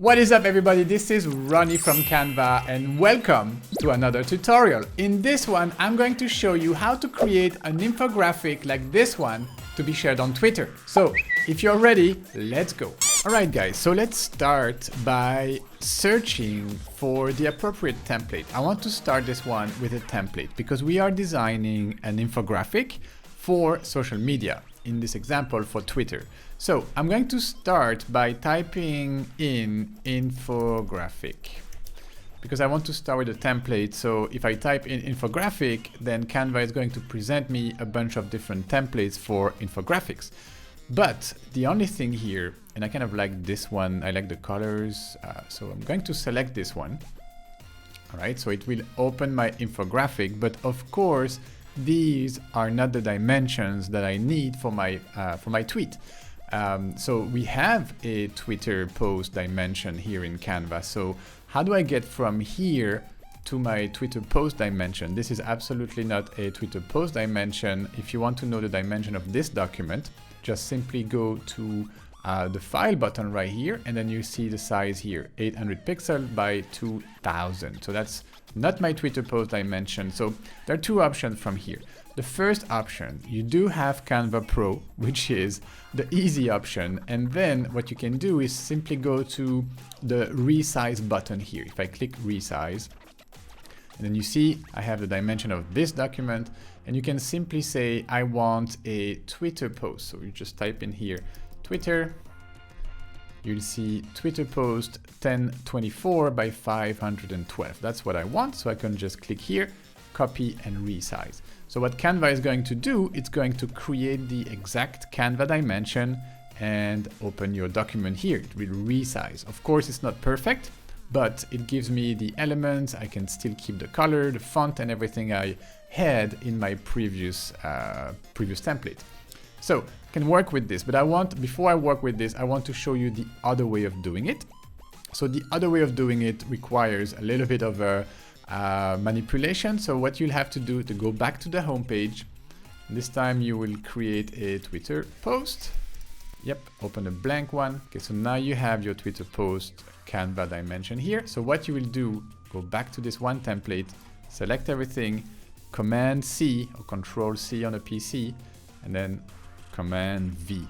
What is up everybody, this is Ronnie from Canva and welcome to another tutorial. In this one, I'm going to show you how to create an infographic like this one to be shared on Twitter. So if you're ready, let's go. Alright guys, so let's start by searching for the appropriate template. I want to start this one with a template because we are designing an infographic for social media. In this example for Twitter. So I'm going to start by typing in infographic because I want to start with a template. So if I type in infographic, then Canva is going to present me a bunch of different templates for infographics. But the only thing here, and I kind of like this one, I like the colors. So I'm going to select this one. All right, so it will open my infographic, but of course, these are not the dimensions that I need for my tweet. So we have a Twitter post dimension here in Canva. So how do I get from here to my Twitter post dimension? This is absolutely not a Twitter post dimension. If you want to know the dimension of this document, just simply go to the file button right here, and then you see the size here, 800 pixels by 2000. So that's not my Twitter post dimension. So there are two options from here. The first option, you do have Canva Pro, which is the easy option. And then what you can do is simply go to the resize button here. If I click resize, and then you see I have the dimension of this document, and you can simply say, I want a Twitter post. So you just type in here, Twitter. You'll see Twitter post 1024 by 512. That's what I want. So I can just click here, copy and resize. So what Canva is going to do, it's going to create the exact Canva dimension and open your document here. It will resize. Of course, it's not perfect, but it gives me the elements. I can still keep the color, the font and everything I had in my previous template. So I can work with this, but before I work with this, I want to show you the other way of doing it. So the other way of doing it requires a little bit of a manipulation. So what you'll have to do to go back to the home page, this time you will create a Twitter post. Yep, open a blank one. Okay, so now you have your Twitter post Canva dimension here. So what you will do, go back to this one template, select everything, Command C or Control C on a PC, and then Command V,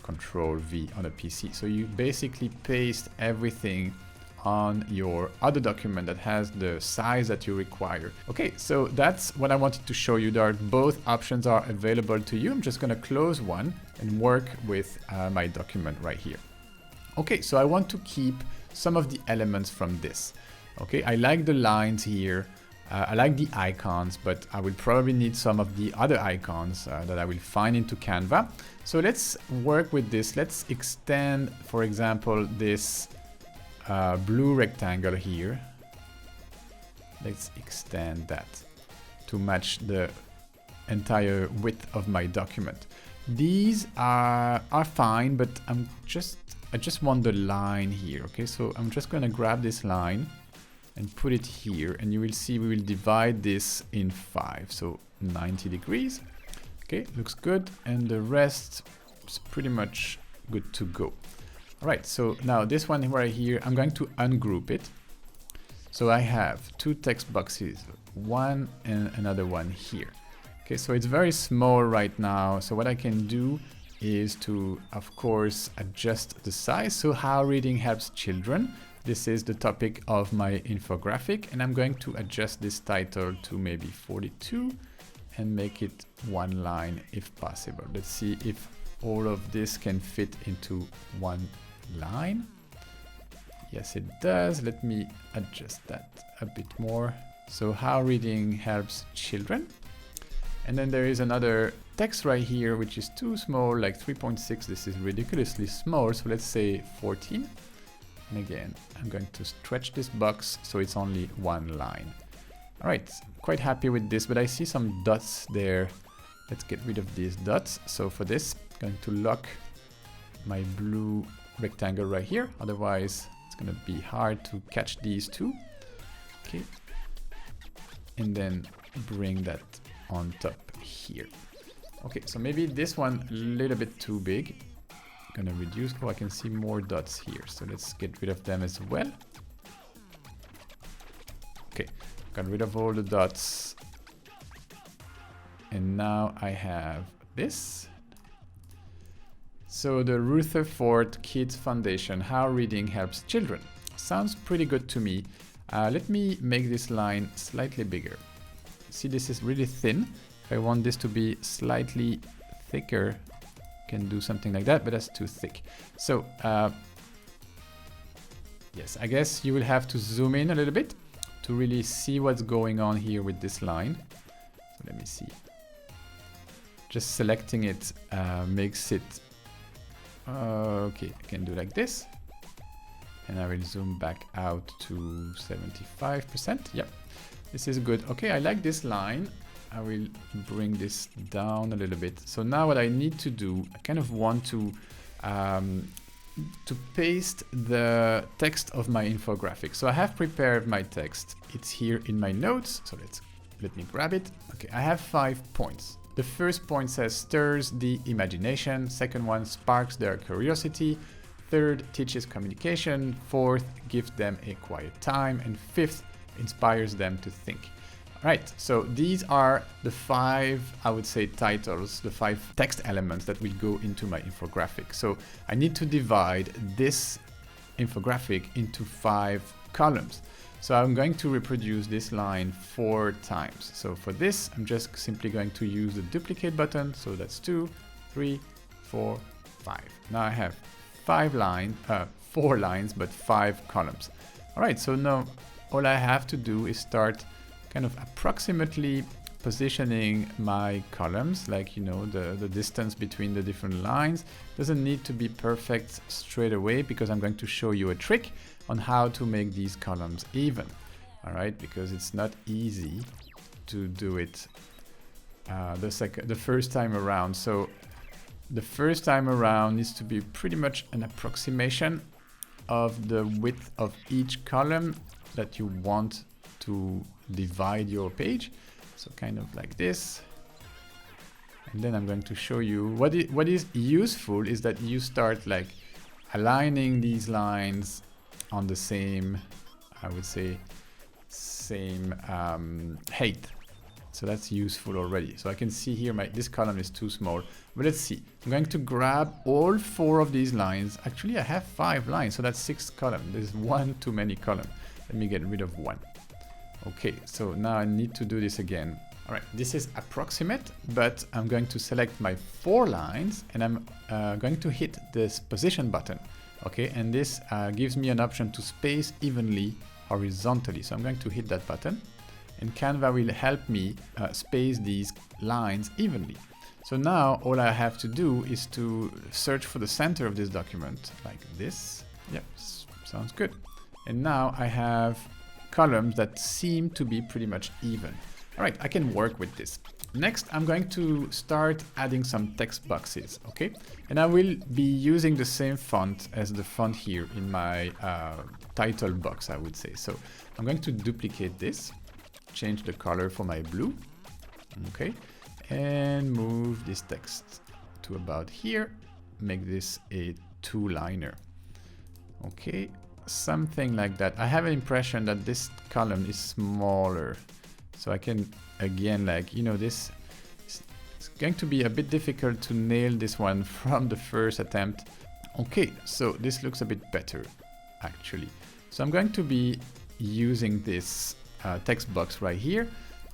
Control V on a PC. So you basically paste everything on your other document that has the size that you require. Okay, so that's what I wanted to show you. Both options are available to you. I'm just gonna close one and work with my document right here. Okay, so I want to keep some of the elements from this. Okay, I like the lines here. I like the icons, but I will probably need some of the other icons that I will find into Canva. So let's work with this. Let's extend, for example, this blue rectangle here. Let's extend that to match the entire width of my document. These are fine, but I just want the line here. Okay, so I'm just going to grab this line and put it here, and you will see we will divide this in 5, so 90 degrees. Okay, looks good, and the rest is pretty much good to go. All right, so now this one right here, I'm going to ungroup it. So I have two text boxes, one and another one here. Okay, so it's very small right now. So what I can do is to, of course, adjust the size. So how reading helps children. This is the topic of my infographic, and I'm going to adjust this title to maybe 42 and make it one line if possible. Let's see if all of this can fit into one line. Yes, it does. Let me adjust that a bit more. So how reading helps children. And then there is another text right here, which is too small, like 3.6. This is ridiculously small. So let's say 14. And again, I'm going to stretch this box so it's only one line. All right, quite happy with this, but I see some dots there. Let's get rid of these dots. So for this, I'm going to lock my blue rectangle right here. Otherwise, it's going to be hard to catch these two. Okay. And then bring that on top here. Okay, so maybe this one a little bit too big. gonna reduce. Oh, I can see more dots here. So let's get rid of them as well. Okay, got rid of all the dots. And now I have this. So the Rutherford Kids Foundation, How Reading Helps Children. Sounds pretty good to me. Let me make this line slightly bigger. See, this is really thin. If I want this to be slightly thicker, I can do something like that, but that's too thick. So yes, I guess you will have to zoom in a little bit to really see what's going on here with this line. So let me see. Just selecting it makes it okay. I can do like this, and I will zoom back out to 75%. Yep, this is good. Okay, I like this line. I will bring this down a little bit. So now what I need to do, I kind of want to paste the text of my infographic. So I have prepared my text. It's here in my notes. So let me grab it. Okay, I have 5 points. The first point says stirs the imagination. Second one, sparks their curiosity. Third, teaches communication. Fourth, gives them a quiet time. And fifth, inspires them to think. All right, so these are the 5, I would say, titles, the 5 text elements that will go into my infographic. So I need to divide this infographic into 5 columns. So I'm going to reproduce this line 4 times. So for this, I'm just simply going to use the duplicate button. So that's 2, 3, 4, 5. Now I have 4 lines, but 5 columns. All right, so now all I have to do is start kind of approximately positioning my columns, like, you know, the distance between the different lines. Doesn't need to be perfect straight away, because I'm going to show you a trick on how to make these columns even. All right, because it's not easy to do it the first time around. So the first time around needs to be pretty much an approximation of the width of each column that you want to divide your page. So kind of like this. And then I'm going to show you what is useful is that you start like aligning these lines on the same, I would say, same height. So that's useful already. So I can see here this column is too small, but let's see. I'm going to grab all 4 of these lines. Actually, I have 5 lines, so that's 6 columns. There's 1 too many columns. Let me get rid of 1. Okay, so now I need to do this again. All right, this is approximate, but I'm going to select my 4 lines, and I'm going to hit this position button. Okay, and this gives me an option to space evenly horizontally. So I'm going to hit that button, and Canva will help me space these lines evenly. So now all I have to do is to search for the center of this document like this. Yep, sounds good. And now I have columns that seem to be pretty much even. All right, I can work with this. Next, I'm going to start adding some text boxes, okay? And I will be using the same font as the font here in my title box, I would say. So I'm going to duplicate this, change the color for my blue, okay? And move this text to about here, make this a 2-liner, okay? Something like that. I have an impression that this column is smaller. So I can, again, like, you know, this is going to be a bit difficult to nail this one from the first attempt. Okay, so this looks a bit better, actually. So I'm going to be using this text box right here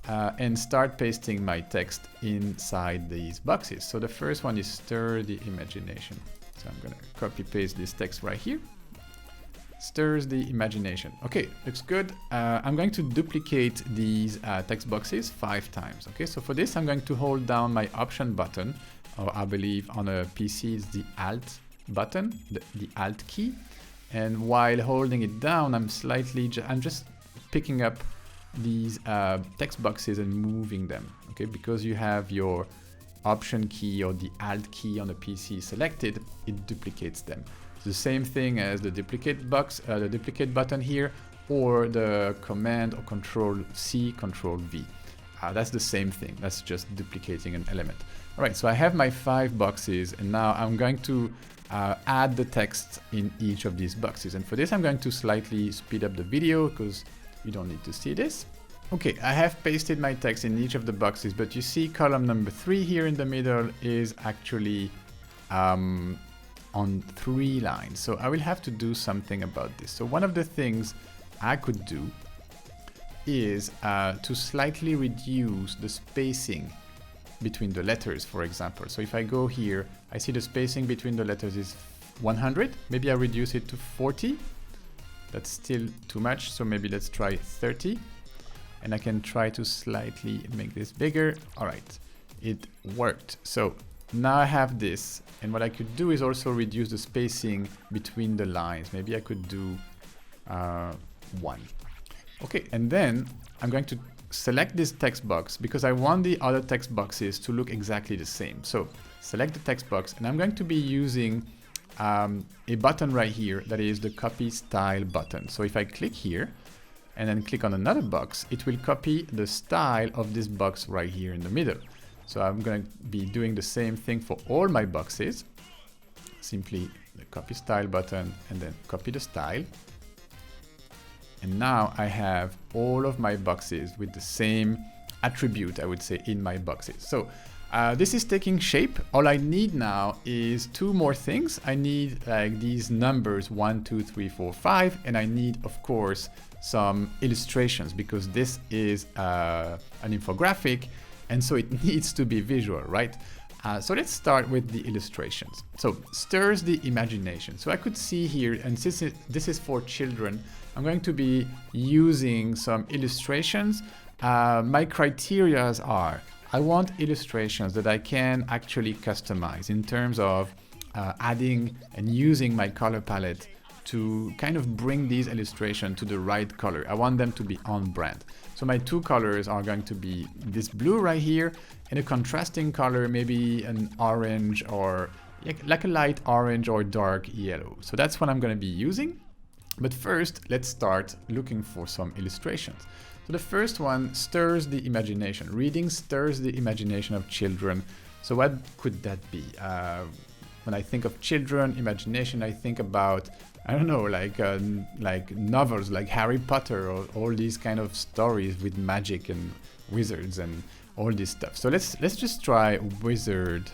and start pasting my text inside these boxes. So the first one is stir the imagination. So I'm going to copy paste this text right here. Stirs the imagination. Okay, looks good. I'm going to duplicate these text boxes 5 times. Okay, so for this, I'm going to hold down my Option button, or I believe on a PC it's the Alt button, the Alt key. And while holding it down, I'm just picking up these text boxes and moving them. Okay, because you have your Option key or the Alt key on the PC selected, it duplicates them. The same thing as the duplicate box, the duplicate button here, or the Command or Control C, Control V. that's the same thing. That's just duplicating an element. All right, so I have my 5 boxes, and now I'm going to add the text in each of these boxes. And for this, I'm going to slightly speed up the video because you don't need to see this. Okay, I have pasted my text in each of the boxes, but you see column number 3 here in the middle is actually on 3 lines. So I will have to do something about this. So one of the things I could do is to slightly reduce the spacing between the letters, for example. So if I go here, I see the spacing between the letters is 100. Maybe I reduce it to 40. That's still too much. So maybe let's try 30. And I can try to slightly make this bigger. All right, it worked. So now I have this. And what I could do is also reduce the spacing between the lines. Maybe I could do 1. Okay, and then I'm going to select this text box because I want the other text boxes to look exactly the same. So select the text box, and I'm going to be using a button right here that is the copy style button. So if I click here and then click on another box, it will copy the style of this box right here in the middle. So I'm going to be doing the same thing for all my boxes. Simply the copy style button and then copy the style. And now I have all of my boxes with the same attribute, I would say, in my boxes. So this is taking shape. All I need now is 2 more things. I need like these numbers 1, 2, 3, 4, 5, and I need, of course, some illustrations because this is an infographic, and so it needs to be visual, right? So let's start with the illustrations. So stirs the imagination. So I could see here, and since this is for children, I'm going to be using some illustrations. My criterias are, I want illustrations that I can actually customize in terms of adding and using my color palette to kind of bring these illustrations to the right color. I want them to be on brand. So my 2 colors are going to be this blue right here and a contrasting color, maybe an orange or like a light orange or dark yellow. So that's what I'm going to be using. But first, let's start looking for some illustrations. So the first one stirs the imagination. Reading stirs the imagination of children. So what could that be? When I think of children, imagination, I think about, I don't know, like novels like Harry Potter or all these kind of stories with magic and wizards and all this stuff. So let's just try wizard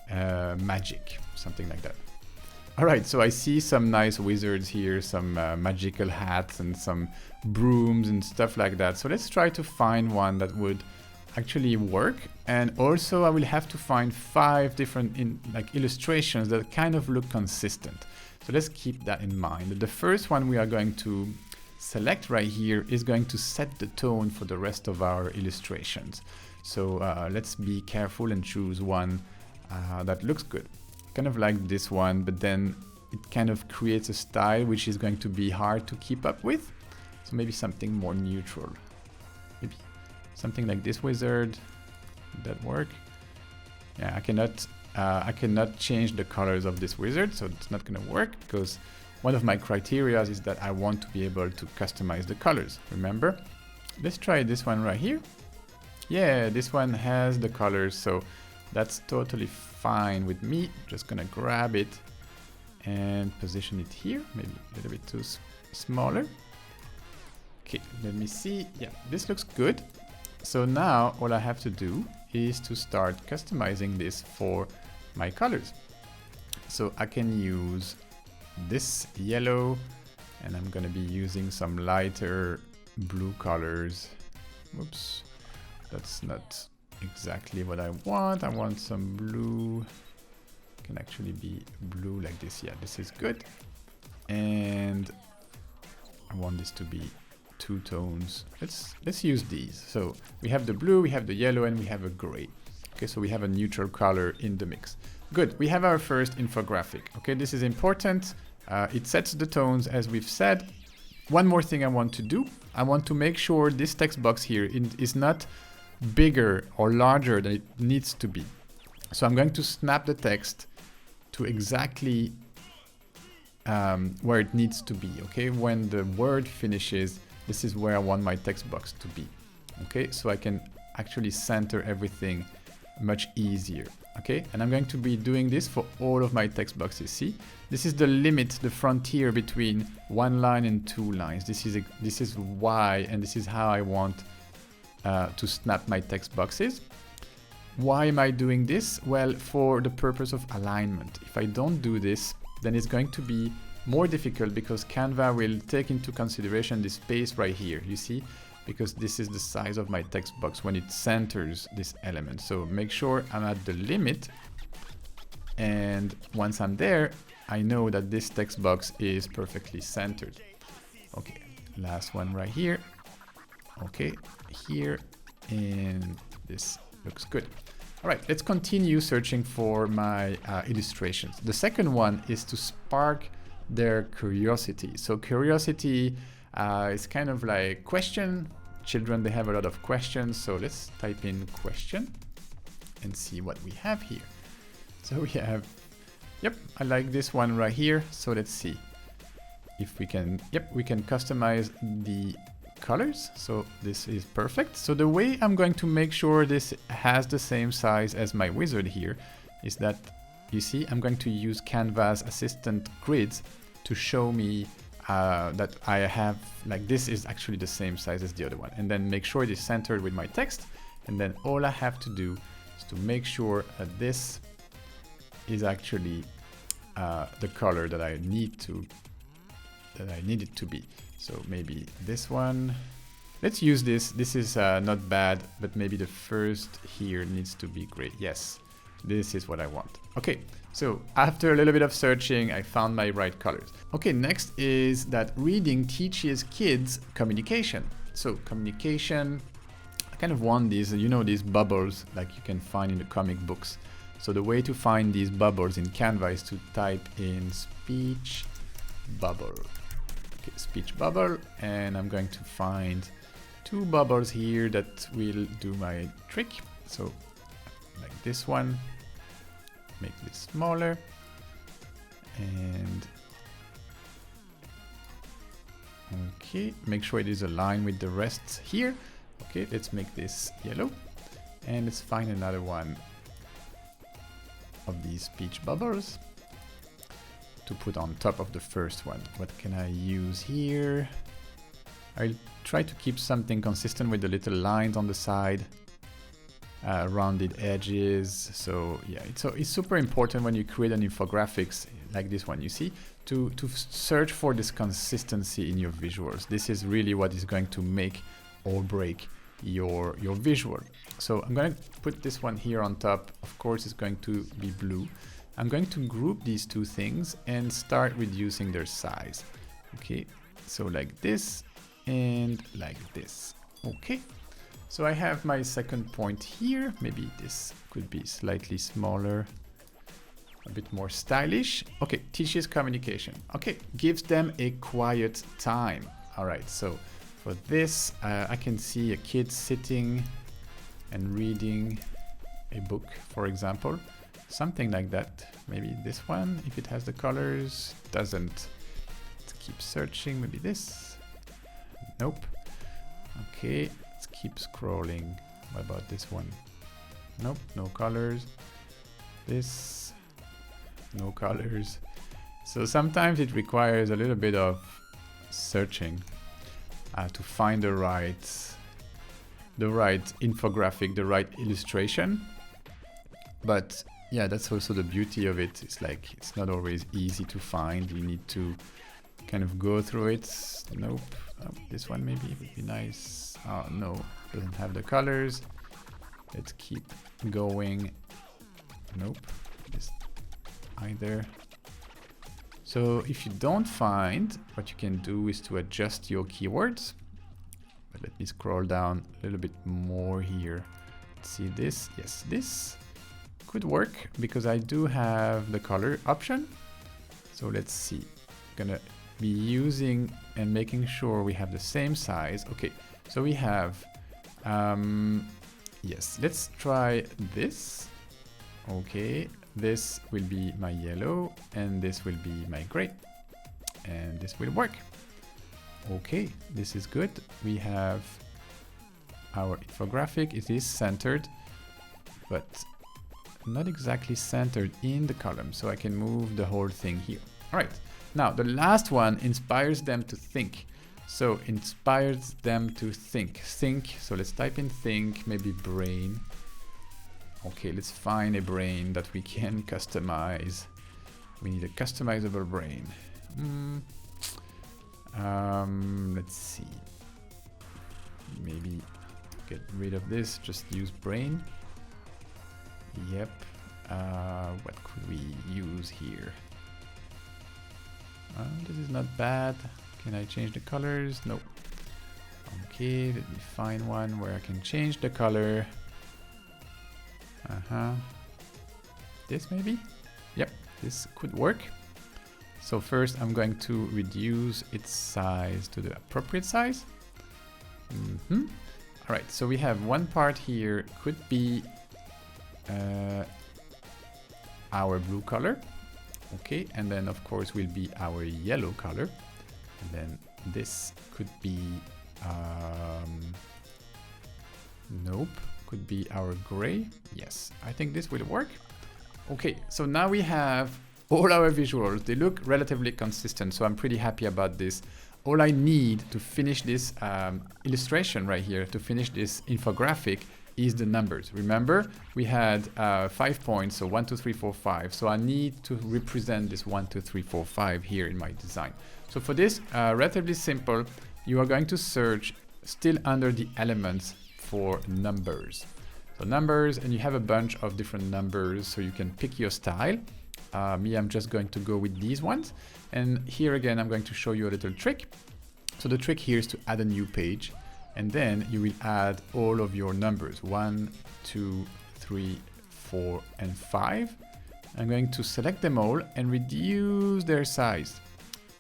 magic, something like that. All right, so I see some nice wizards here, some magical hats and some brooms and stuff like that. So let's try to find one that would actually work. And also I will have to find 5 different illustrations that kind of look consistent. So let's keep that in mind. The first one we are going to select right here is going to set the tone for the rest of our illustrations. So let's be careful and choose one that looks good. Kind of like this one, but then it kind of creates a style which is going to be hard to keep up with. So maybe something more neutral. Maybe something like this wizard. Would that work? Yeah, I cannot change the colors of this wizard, so it's not going to work because one of my criteria is that I want to be able to customize the colors. Remember? Let's try this one right here. Yeah, this one has the colors, so that's totally fine with me. Just gonna grab it and position it here, maybe a little bit too smaller. Okay, let me see. Yeah, this looks good. So now all I have to do is to start customizing this for my colors. So I can use this yellow, and I'm gonna be using some lighter blue colors. Whoops, that's not exactly what I want. I want some blue. Can actually be blue like this. Yeah, this is good. And I want this to be 2 tones. Let's use these. So we have the blue, we have the yellow, and we have a gray. Okay, so we have a neutral color in the mix. Good, we have our first infographic. Okay, this is important. It sets the tones as we've said. One more thing I want to do. I want to make sure this text box here is not bigger or larger than it needs to be. So I'm going to snap the text to exactly where it needs to be. Okay, when the word finishes, this is where I want my text box to be. Okay, so I can actually center everything much easier. Okay, and I'm going to be doing this for all of my text boxes. See, this is the limit, the frontier between one line and two lines. This is why, and this is how I want to snap my text boxes. Why am I doing this? Well, for the purpose of alignment. If I don't do this, then it's going to be more difficult because Canva will take into consideration this space right here. You see, because this is the size of my text box when it centers this element. So make sure I'm at the limit. And once I'm there, I know that this text box is perfectly centered. Okay, last one right here. Okay, here, and this looks good. All right, let's continue searching for my illustrations. The second one is to spark their curiosity. So curiosity is kind of like question. Children, they have a lot of questions. So let's type in question and see what we have here. So we have, yep, I like this one right here. So let's see if we can, yep, we can customize the colors. So this is perfect. So the way I'm going to make sure this has the same size as my wizard here is that, you see, I'm going to use Canva's assistant grids to show me that I have, like, this is actually the same size as the other one, and then make sure it is centered with my text. And then all I have to do is to make sure that this is actually the color that I need it to be. So maybe this one, let's use this. This is not bad, but maybe the first here needs to be gray. Yes, this is what I want. Okay, so after a little bit of searching, I found my right colors. Okay, next is that reading teaches kids communication. So communication, I kind of want these, you know, these bubbles like you can find in the comic books. So the way to find these bubbles in Canva is to type in speech bubble. Okay, speech bubble, and I'm going to find two bubbles here that will do my trick. So like this one, make this smaller, and okay, make sure it is aligned with the rest here. Okay, let's make this yellow, and let's find another one of these speech bubbles to put on top of the first one. What can I use here? I'll try to keep something consistent with the little lines on the side, rounded edges. So yeah, it's super important when you create an infographics like this one, you see, to search for this consistency in your visuals. This is really what is going to make or break your visual. So I'm going to put this one here on top. Of course, it's going to be blue. I'm going to group these two things and start reducing their size. Okay, so like this and like this. Okay, so I have my second point here. Maybe this could be slightly smaller, a bit more stylish. Okay, teaches communication. Okay, gives them a quiet time. All right, so for this, I can see a kid sitting and reading a book, for example. Something like that. Maybe this one, if it has the colors, doesn't. Let's keep searching. Maybe this. Nope. Okay, let's keep scrolling. What about this one? Nope, no colors. This, no colors. So sometimes it requires a little bit of searching to find the right infographic, the right illustration. But yeah, that's also the beauty of it. It's like, it's not always easy to find. You need to kind of go through it. Nope. Oh, this one maybe would be nice. Oh no, doesn't have the colors. Let's keep going. Nope, this either. So if you don't find, what you can do is to adjust your keywords. But let me scroll down a little bit more here. See this? Yes, this could work because I do have the color option. So let's see. I'm gonna be using and making sure we have the same size. Okay, so we have, yes, let's try this. Okay, this will be my yellow and this will be my gray, and this will work. Okay, this is good. We have our infographic. It is centered, but not exactly centered in the column. So I can move the whole thing here. All right. Now, the last one inspires them to think. So inspires them to think. Think. So let's type in think, maybe brain. Okay, let's find a brain that we can customize. We need a customizable brain. Let's see. Maybe get rid of this, just use brain. Yep. What could we use here? This is not bad. Can I change the colors? No. Okay, let me find one where I can change the color. This maybe? Yep, this could work. So first I'm going to reduce its size to the appropriate size. All right, so we have one part here, could be our blue color. Okay, and then of course will be our yellow color. And then this could be, nope, could be our gray. Yes, I think this will work. Okay, so now we have all our visuals. They look relatively consistent, so I'm pretty happy about this. All I need to finish this illustration right here, to finish this infographic, is the numbers. Remember, we had 5 points, so 1, 2, 3, 4, 5. So I need to represent this 1, 2, 3, 4, 5 here in my design. So for this, relatively simple, you are going to search still under the elements for numbers. So numbers, and you have a bunch of different numbers, so you can pick your style. Me, I'm just going to go with these ones. And here again, I'm going to show you a little trick. So the trick here is to add a new page, and then you will add all of your numbers, 1, 2, 3, 4, and 5. I'm going to select them all and reduce their size,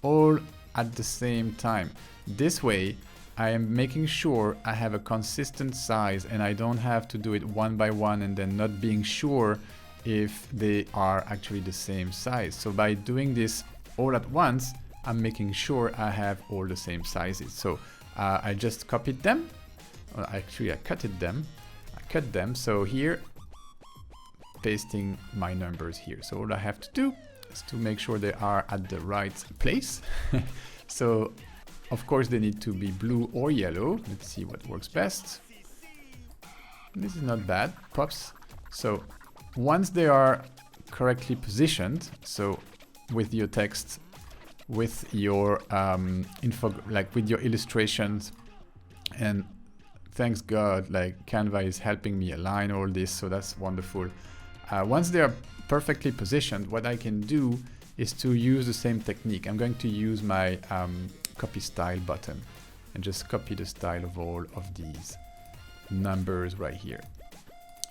all at the same time. This way, I am making sure I have a consistent size and I don't have to do it one by one and then not being sure if they are actually the same size. So by doing this all at once, I'm making sure I have all the same sizes. So I just copied them. Actually, I cut them. So here, pasting my numbers here. So all I have to do is to make sure they are at the right place. So of course they need to be blue or yellow. Let's see what works best. This is not bad, pops. So once they are correctly positioned, so with your text, with your with your illustrations, and thanks God, like Canva is helping me align all this, so that's wonderful. Once they are perfectly positioned, what I can do is to use the same technique. I'm going to use my copy style button and just copy the style of all of these numbers right here.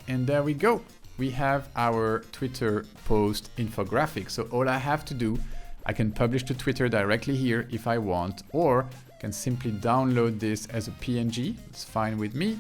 And there we go. We have our Twitter post infographic. So all I have to do, I can publish to Twitter directly here if I want, or can simply download this as a PNG. It's fine with me.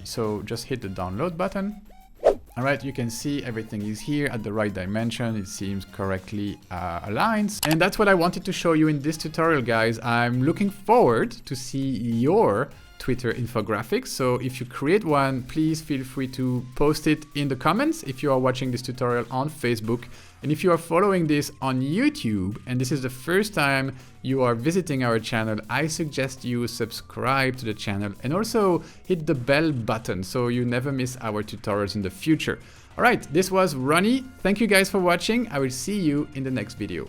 So just hit the download button. All right, you can see everything is here at the right dimension. It seems correctly aligned. And that's what I wanted to show you in this tutorial, guys. I'm looking forward to see your Twitter infographics. So if you create one, please feel free to post it in the comments if you are watching this tutorial on Facebook. And if you are following this on YouTube and this is the first time you are visiting our channel, I suggest you subscribe to the channel and also hit the bell button so you never miss our tutorials in the future. All right, this was Ronnie. Thank you guys for watching. I will see you in the next video.